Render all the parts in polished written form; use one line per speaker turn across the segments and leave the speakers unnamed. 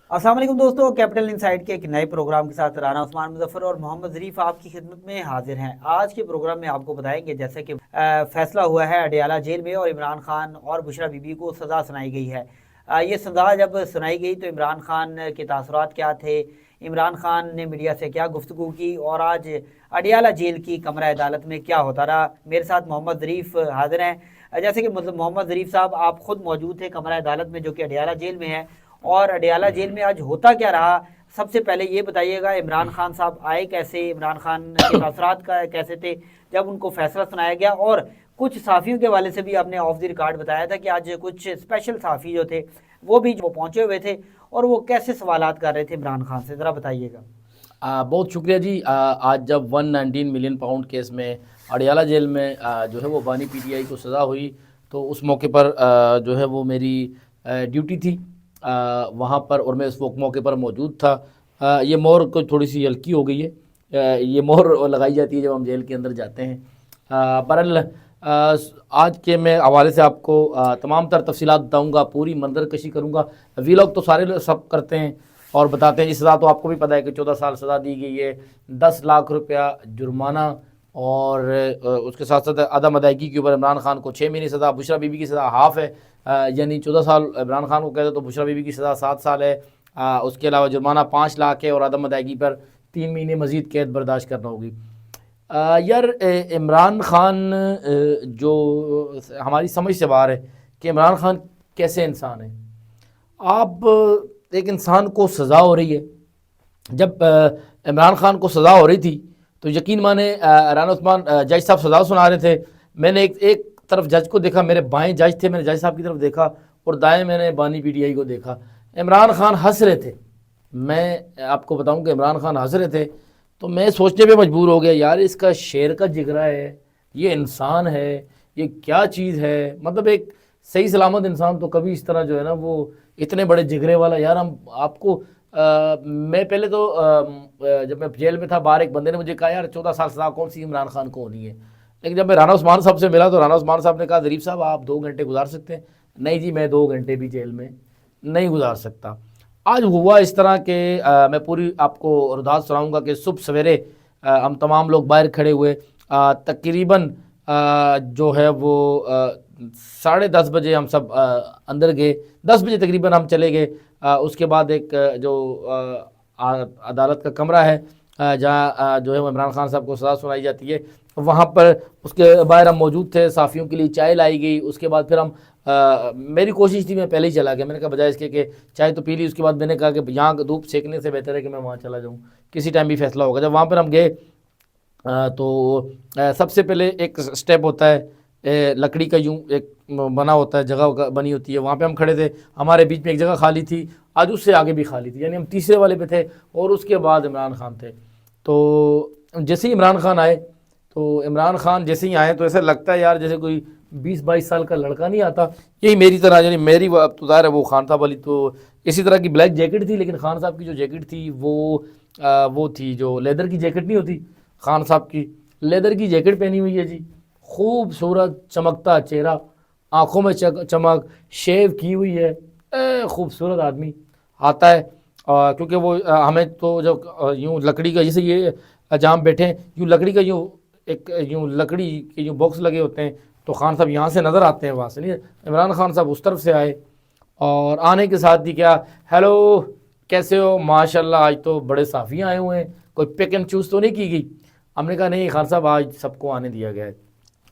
अस्सलाम वालेकुम दोस्तों, कैपिटल इनसाइट के एक नए प्रोग्राम के साथ राना उस्मान मुजफ्फर और मोहम्मद ज़रीफ आपकी खिदमत में हाजिर हैं। आज के प्रोग्राम में आपको बताएंगे जैसे कि फैसला हुआ है अडियाला जेल में और इमरान खान और बुशरा बीबी को सज़ा सुनाई गई है। ये सज़ा जब सुनाई गई तो इमरान खान के तासुरात क्या थे, इमरान खान ने मीडिया से क्या गुफ्तगू की और आज अडियाला जेल की कमरा अदालत में क्या होता रहा। मेरे साथ मोहम्मद ज़रीफ हाजिर हैं। जैसे कि मतलब मोहम्मद ज़रीफ साहब, आप खुद मौजूद थे कमरा अदालत में जो कि अडियाला जेल में है, और अडियाला जेल में आज होता क्या रहा। सबसे पहले ये बताइएगा, इमरान खान साहब आए कैसे, इमरान खान के तासरात का कैसे थे जब उनको फैसला सुनाया गया। और कुछ सहाफ़ियों के वाले से भी आपने ऑफ द रिकॉर्ड बताया था कि आज कुछ स्पेशल सहाफ़ी जो थे वो भी जो पहुँचे हुए थे और वो कैसे सवालात कर रहे थे इमरान खान से, ज़रा बताइएगा।
बहुत शुक्रिया जी। आज जब 119 मिलियन पाउंड केस में अडियाला जेल में जो है वो बानी पीटीआई को सज़ा हुई, तो उस मौके पर जो है वो मेरी ड्यूटी थी वहाँ पर, और मैं उस मौके पर मौजूद था। ये मोहर को थोड़ी सी हल्की हो गई है, ये मोहर लगाई जाती है जब हम जेल के अंदर जाते हैं। बहरहाल आज के मैं हवाले से आपको तमाम तर तफसीलात बताऊँगा, पूरी मंजर कशी करूँगा। वीलॉग तो सारे सब करते हैं और बताते हैं। ये सज़ा तो आपको भी पता है कि 14 साल सज़ा दी गई है, 10 लाख रुपया जुर्माना, और उसके साथ साथ अदम अदायगी के ऊपर इमरान खान को 6 महीने सज़ा। बुशरा बीबी की सज़ा हाफ़ है, यानी 14 साल इमरान खान को कहते तो बुशरा बीबी की सज़ा 7 साल है। उसके अलावा जुर्माना 5 लाख है और अदम अदायगी पर 3 महीने मज़ीद कैद बर्दाश्त करना होगी। यार इमरान खान जो हमारी समझ से बाहर है कि इमरान खान कैसे इंसान है। आप एक इंसान को सज़ा हो रही है, जब इमरान खान को सज़ा हो रही थी तो यकीन माने राना उस्मान जज साहब सज़ा सुना रहे थे। मैंने एक तरफ जज को देखा, मेरे बाएं जज थे, मैंने जज साहब की तरफ देखा, और दाएं मैंने बानी पीटीआई को देखा। इमरान खान हंस रहे थे। मैं आपको बताऊं कि इमरान खान हंस रहे थे, तो मैं सोचने पे मजबूर हो गया, यार इसका शेर का जिगरा है, ये इंसान है, ये क्या चीज़ है। मतलब एक सही सलामत इंसान तो कभी इस तरह जो है ना वो इतने बड़े जिगरे वाला, यार हम आपको मैं पहले तो जब मैं जेल में था बाहर एक बंदे ने मुझे कहा, यार 14 साल सज़ा कौन सी इमरान खान को होनी है। लेकिन जब मैं राना उस्मान साहब से मिला तो राना उस्मान साहब ने कहा, ज़रीफ साहब आप 2 घंटे गुजार सकते हैं। नहीं जी, मैं 2 घंटे भी जेल में नहीं गुजार सकता। आज हुआ इस तरह के मैं पूरी आपको रुदात सुनाऊंगा कि सुबह सवेरे हम तमाम लोग बाहर खड़े हुए, तकरीबन जो है वो 10:30 बजे हम सब अंदर गए। 10 बजे तकरीबन हम चले गए। उसके बाद एक जो अदालत का कमरा है जहाँ जो है वो इमरान खान साहब को सज़ा सुनाई जाती है, वहाँ पर उसके बाहर हम मौजूद थे। साफ़ियों के लिए चाय लाई गई। उसके बाद फिर हम मेरी कोशिश थी मैं पहले ही चला गया। मैंने कहा बजाय इसके कि चाय तो पी ली, उसके बाद मैंने कहा कि यहाँ धूप सेकने से बेहतर है कि मैं वहाँ चला जाऊँ, किसी टाइम भी फैसला होगा। जब वहाँ पर हम गए तो सबसे पहले एक स्टेप होता है, लकड़ी का यूँ एक बना होता है, जगह बनी होती है, वहाँ पे हम खड़े थे। हमारे बीच में एक जगह खाली थी, आज उससे आगे भी खाली थी, यानी हम तीसरे वाले पे थे, और उसके बाद इमरान खान थे। तो जैसे ही इमरान खान आए, तो इमरान खान जैसे ही आए तो ऐसा लगता है यार जैसे कोई 20-22 साल का लड़का नहीं आता। यही मेरी तरह, यानी मेरी अब तो ज़ाहिर है वो खान साहब वाली तो इसी तरह की ब्लैक जैकेट थी, लेकिन खान साहब की जो जैकेट थी वो थी जो लेदर की जैकेट नहीं होती, खान साहब की लेदर की जैकेट पहनी हुई है जी। खूबसूरत चमकता चेहरा, आँखों में चमक, शेव की हुई है, खूबसूरत आदमी आता है। क्योंकि वो हमें तो जब यूँ लकड़ी का, जैसे ये जहाँ हम बैठे हैं, यूँ लकड़ी का यूँ एक यूँ लकड़ी के यूँ बॉक्स लगे होते हैं, तो खान साहब यहाँ से नज़र आते हैं, वहाँ से नहीं। इमरान खान साहब उस तरफ से आए, और आने के साथ ही क्या, हेलो कैसे हो, माशाल्लाह आज तो बड़े साफ़ी आए हुए हैं, कोई पिक एंड चूज़ तो नहीं की गई। हमने कहा नहीं खान साहब, आज सबको आने दिया गया है।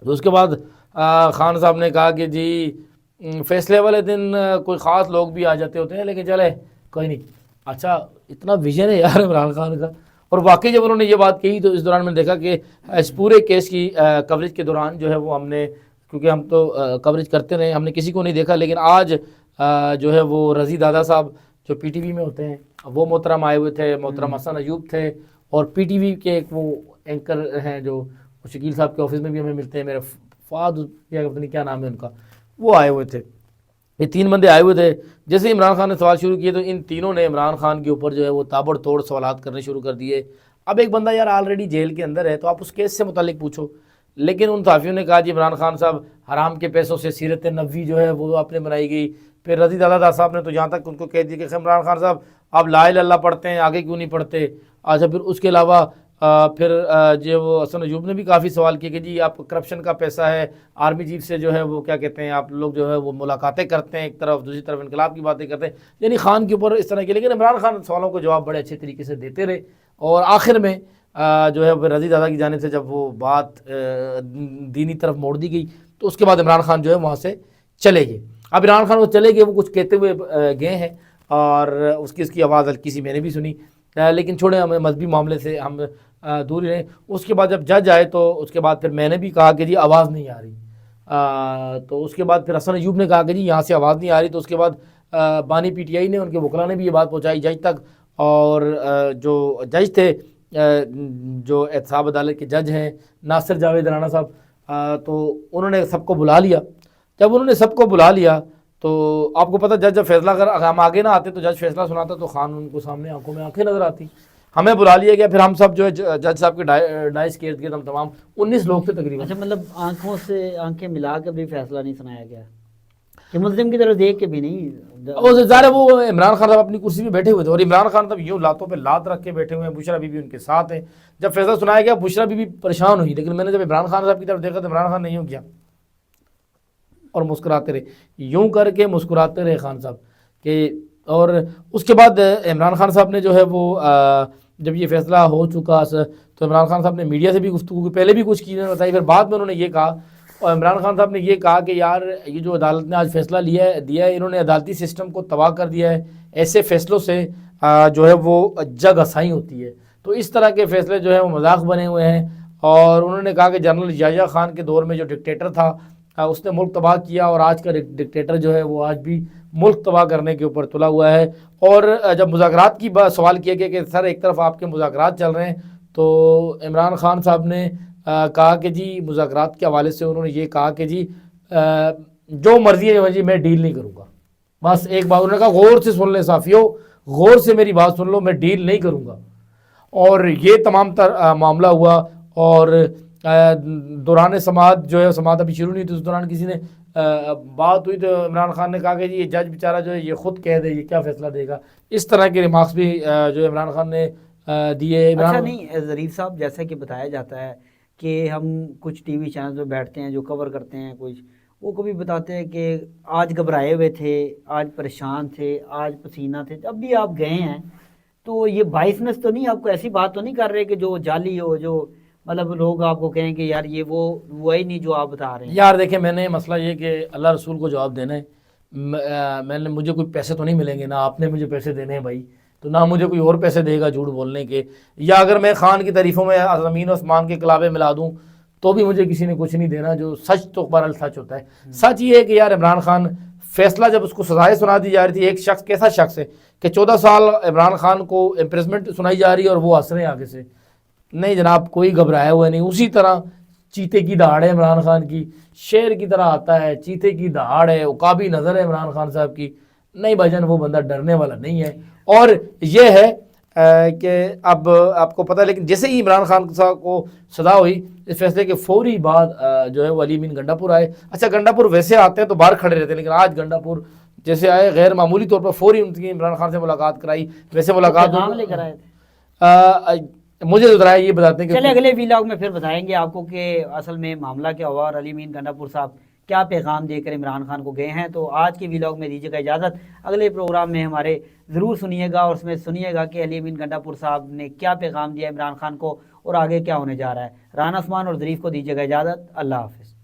तो उसके बाद खान साहब ने कहा कि जी फैसले वाले दिन कोई ख़ास लोग भी आ जाते होते हैं, लेकिन चले कोई नहीं। अच्छा, इतना विजन है यार इमरान खान का। और वाकई जब उन्होंने ये बात कही तो इस दौरान मैंने देखा कि इस पूरे केस की कवरेज के दौरान जो है वो हमने, क्योंकि हम तो कवरेज करते रहे, हमने किसी को नहीं देखा, लेकिन आज जो है वो रज़ी दादा साहब जो पीटीवी में होते हैं वो मोहतरम आए हुए थे, मोहतरम हसन अयूब थे, और पीटीवी के एक वो एंकर हैं जो शकील साहब के ऑफिस में भी हमें मिलते हैं, मेरे फाद या पता नहीं क्या नाम है उनका, वो आए हुए थे। ये 3 बंदे आए हुए थे। जैसे इमरान खान ने सवाल शुरू किए तो इन तीनों ने इमरान खान के ऊपर जो है वो ताबड़तोड़ सवालात करने शुरू कर दिए। अब एक बंदा यार ऑलरेडी जेल के अंदर है, तो आप उस केस से मुतालिक पूछो। लेकिन उन साफ़ियों ने कहा जी इमरान खान साहब हराम के पैसों से सीरत नबी जो है वो आपने बनाई गई। फिर रज़ी दादा साहब ने तो यहाँ तक उनको कह दिया कि इमरान खान साहब آپ لا الہ الا اللہ پڑھتے ہیں, آگے کیوں نہیں پڑھتے. اچھا پھر اس کے علاوہ پھر جو وہ حسن ایوب نے بھی کافی سوال کیے کہ جی آپ کرپشن کا پیسہ ہے, آرمی چیف سے جو ہے وہ کیا کہتے ہیں آپ لوگ جو ہے وہ ملاقاتیں کرتے ہیں ایک طرف, دوسری طرف انقلاب کی باتیں کرتے ہیں, یعنی خان کے اوپر اس طرح کے. لیکن عمران خان سوالوں کو جواب بڑے اچھے طریقے سے دیتے رہے, اور آخر میں جو ہے رضی دادا کی جانب سے جب وہ بات دینی طرف موڑ دی گئی تو اس کے بعد عمران خان جو ہے وہاں سے چلے گئے. اب عمران خان وہ چلے گئے, وہ کچھ کہتے ہوئے گئے ہیں, اور اس کی آواز ہلکی سی میں نے بھی سنی, لیکن چھوڑیں ہمیں مذہبی معاملے سے ہم دور ہی رہیں. اس کے بعد جب جج آئے تو اس کے بعد پھر میں نے بھی کہا کہ جی آواز نہیں آ رہی, تو اس کے بعد پھر حسن ایوب نے کہا کہ جی یہاں سے آواز نہیں آ رہی. تو اس کے بعد بانی پی ٹی آئی نے, ان کے وکلاء نے بھی یہ بات پہنچائی جج تک, اور جو جج تھے جو احتساب عدالت کے جج ہیں ناصر جاوید رانا صاحب, تو انہوں نے سب کو بلا لیا. جب انہوں نے سب کو بلا لیا تو آپ کو پتہ جج جب فیصلہ اگر ہم آگے نہ آتے تو جج فیصلہ سناتا تو خان ان کو سامنے آنکھوں میں آنکھیں نظر آتی. ہمیں بلا لیا گیا, پھر ہم سب جو ہے جج صاحب کے ڈائس کے ارد گرد ہم تمام 19 لوگ تھے تقریباً.
اچھا مطلب آنکھوں سے آنکھیں ملا کے بھی فیصلہ نہیں سنایا گیا کہ ملزم کی طرف دیکھ کے بھی نہیں؟
ظاہر وہ عمران خان صاحب اپنی کرسی پہ بیٹھے ہوئے تھے, اور عمران خان صاحب یوں لاتوں پہ لات رکھ کے بیٹھے ہوئے ہیں, بشرا بی بی ان کے ساتھ ہیں. جب فیصلہ سنایا گیا بشرا بی بی پریشان ہوئی, لیکن میں نے جب عمران خان صاحب کی طرف دیکھا تو عمران خان نے یوں کیا اور مسکراتے رہے, یوں کر کے مسکراتے رہے خان صاحب کہ. اور اس کے بعد عمران خان صاحب نے جو ہے وہ جب یہ فیصلہ ہو چکا تو عمران خان صاحب نے میڈیا سے بھی گفتگو کی, پہلے بھی کچھ چیزیں بتائی, پھر بعد میں انہوں نے یہ کہا, اور عمران خان صاحب نے یہ کہا کہ یار یہ جو عدالت نے آج فیصلہ دیا ہے انہوں نے عدالتی سسٹم کو تباہ کر دیا ہے, ایسے فیصلوں سے جو ہے وہ جگ ہسائی ہوتی ہے. تو اس طرح کے فیصلے جو ہیں وہ مذاق بنے ہوئے ہیں. اور انہوں نے کہا کہ جنرل یحییٰ خان کے دور میں جو ڈکٹیٹر تھا اس نے ملک تباہ کیا, اور آج کا ڈکٹیٹر جو ہے وہ آج بھی ملک تباہ کرنے کے اوپر تلا ہوا ہے. اور جب مذاکرات کی سوال کیا گیا کہ سر ایک طرف آپ کے مذاکرات چل رہے ہیں, تو عمران خان صاحب نے کہا کہ جی مذاکرات کے حوالے سے انہوں نے یہ کہا کہ جی جو مرضی ہے جی میں ڈیل نہیں کروں گا. بس ایک بات انہوں نے کہا, غور سے سن لیں صحافیوں, غور سے میری بات سن لو, میں ڈیل نہیں کروں گا. اور یہ تمام تر معاملہ ہوا. اور دوران سماعت جو ہے, سماعت ابھی شروع نہیں ہوئی, تو اس دوران کسی نے بات ہوئی تو عمران خان نے کہا کہ جی یہ جج بیچارہ جو ہے یہ خود کہہ دے, یہ کیا فیصلہ دے گا. اس طرح کے ریمارکس بھی جو ہے عمران خان نے دیے.
اچھا نہیں ظریف صاحب, جیسا کہ بتایا جاتا ہے کہ ہم کچھ ٹی وی چینل پہ بیٹھتے ہیں جو کور کرتے ہیں کچھ, وہ کبھی بتاتے ہیں کہ آج گھبرائے ہوئے تھے, آج پریشان تھے, آج پسینہ تھے, جب بھی آپ گئے ہیں تو یہ بائسنس تو نہیں, آپ کو ایسی بات تو نہیں کر رہے کہ جو جعلی ہو, جو مطلب لوگ آپ کو کہیں کہ یار یہ وہ ہی نہیں جو آپ بتا رہے ہیں؟
یار دیکھیں میں نے مسئلہ یہ کہ اللہ رسول کو جواب دینا ہے. مجھے کوئی پیسے تو نہیں ملیں گے, نہ آپ نے مجھے پیسے دینے ہیں بھائی, تو نہ مجھے کوئی اور پیسے دے گا جھوٹ بولنے کے. یا اگر میں خان کی تعریفوں میں زمین و آسمان کے کلابے ملا دوں تو بھی مجھے کسی نے کچھ نہیں دینا. جو سچ تو بہرحال سچ ہوتا ہے. سچ یہ ہے کہ یار عمران خان فیصلہ جب اس کو سزائیں سنا دی جا رہی تھی, ایک شخص کیسا شخص ہے کہ 14 سال عمران خان کو امپریزمنٹ سنائی جا رہی ہے اور وہ ہنس رہے ہیں آگے سے. نہیں جناب, کوئی گھبرایا ہوا نہیں. اسی طرح چیتے کی دہاڑ ہے عمران خان کی, شیر کی طرح آتا ہے, چیتے کی دہاڑ ہے, عقابی نظر ہے عمران خان صاحب کی. نہیں بھائی جان, وہ بندہ ڈرنے والا نہیں ہے. اور یہ ہے کہ اب آپ کو پتہ ہے, لیکن جیسے ہی عمران خان صاحب کو سزا ہوئی اس فیصلے کے فوری بعد جو ہے وہ علی امین گنڈا پور آئے. اچھا گنڈا پور ویسے آتے ہیں تو باہر کھڑے رہتے ہیں, لیکن آج گنڈا پور جیسے آئے غیر معمولی طور پر فوری ان کی عمران خان سے ملاقات کرائی. ویسے ملاقات
لے کر آئے تھے,
مجھے تو یہ بتاتے ہیں کہ
چلے اگلے ویلاگ میں پھر بتائیں گے آپ کو کہ اصل میں معاملہ کیا ہوا اور علی امین گنڈا پور صاحب کیا پیغام دے کر عمران خان کو گئے ہیں. تو آج کے ویلاگ میں دیجیے گا اجازت, اگلے پروگرام میں ہمارے ضرور سنیے گا, اور اس میں سنیے گا کہ علی امین گنڈا پور صاحب نے کیا پیغام دیا عمران خان کو اور آگے کیا ہونے جا رہا ہے. رانا عثمان اور ظریف کو دیجیے گا اجازت. اللہ حافظ.